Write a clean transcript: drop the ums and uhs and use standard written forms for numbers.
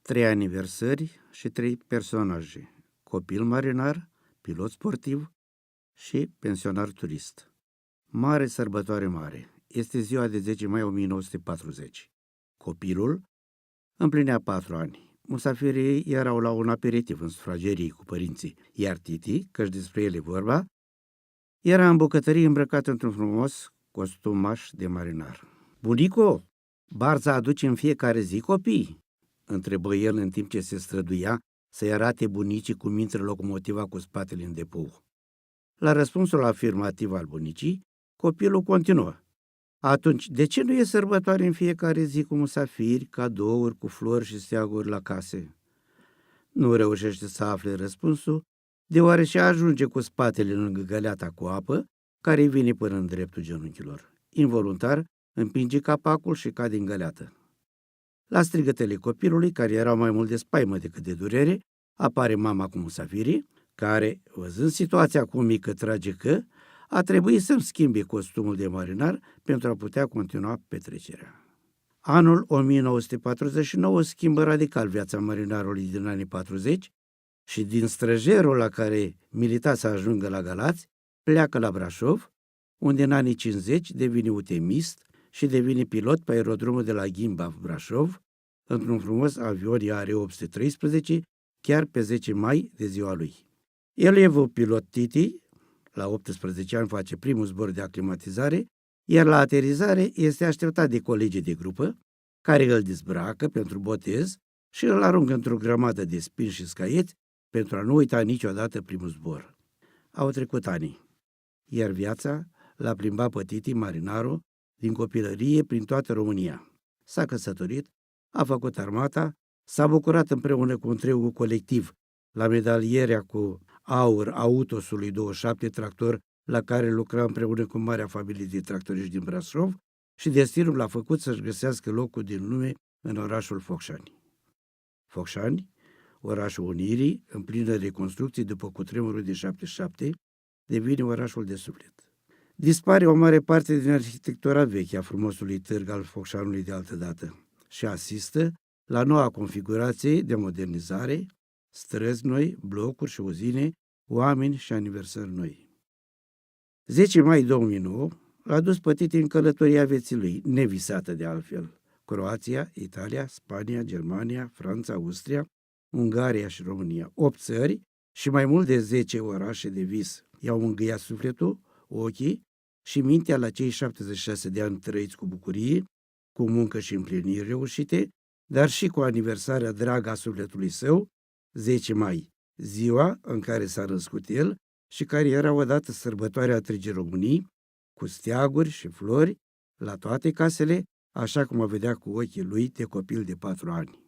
3 aniversări și 3 personaje: copil marinar, pilot sportiv și pensionar turist. Mare sărbătoare mare. Este ziua de 10 mai 1940. Copilul împlinea 4 ani. Musafirii erau la un aperitiv în sufragerie cu părinții, iar Titi, căci despre el e vorba, era în bucătărie îmbrăcat într-un frumos costumaș de marinar. "Bunico, Barța aduce în fiecare zi copii?" întrebă el în timp ce se străduia să-i arate bunicii cum intră locomotiva cu spatele în depou. La răspunsul afirmativ al bunicii, copilul continuă: "Atunci, de ce nu e sărbătoare în fiecare zi cu musafiri, cadouri, cu flori și steaguri la case?" Nu reușește să afle răspunsul, deoarece ajunge cu spatele lângă găleata cu apă, care îi vine până în dreptul genunchilor. Involuntar, împinge capacul și cade în găleată. La strigătele copilului, care erau mai mult de spaimă decât de durere, apare mama cu musafirii, care, văzând situația comică tragică, a trebuit să-mi schimbe costumul de marinar pentru a putea continua petrecerea. Anul 1949 schimbă radical viața marinarului din anii 40 și din străjerul la care milita să ajungă la Galați, pleacă la Brașov, unde în anii 50 devine utemist și devine pilot pe aerodromul de la Ghimbaf, Brașov, într-un frumos avion AR-813, chiar pe 10 mai de ziua lui. Elevul pilot Titi, la 18 ani, face primul zbor de aclimatizare, iar la aterizare este așteptat de colegii de grupă, care îl dezbracă pentru botez și îl aruncă într-o grămadă de spini și scaieți pentru a nu uita niciodată primul zbor. Au trecut ani, iar viața l-a plimbat pe Titi, marinarul, din copilărie prin toată România. S-a căsătorit, a făcut armata, s-a bucurat împreună cu întregul colectiv la medalierea cu aur a Autosului 27, tractor la care lucra împreună cu marea familie de tractoriști din Brașov, și destinul l-a făcut să-și găsească locul din lume în orașul Focșani. Focșani, orașul Unirii, în plină reconstrucție după cutremurul de 77, devine orașul de suflet. Dispare o mare parte din arhitectura veche a frumosului târg al Focșanului de altădată și asistă la noua configurație de modernizare, străzi noi, blocuri și uzine, oameni și aniversări noi. 10 mai 2009 l-a dus pe Titi în călătoria vieții lui, nevisată de altfel. Croația, Italia, Spania, Germania, Franța, Austria, Ungaria și România. 8 țări și mai mult de 10 orașe de vis i-au îngâiat sufletul, ochii și mintea la cei 76 de ani trăiți cu bucurie, cu muncă și împliniri reușite, dar și cu aniversarea dragă a sufletului său, 10 mai, ziua în care s-a născut el și care era odată sărbătoarea întregii Românii, cu steaguri și flori la toate casele, așa cum o vedea cu ochii lui de copil de 4 ani.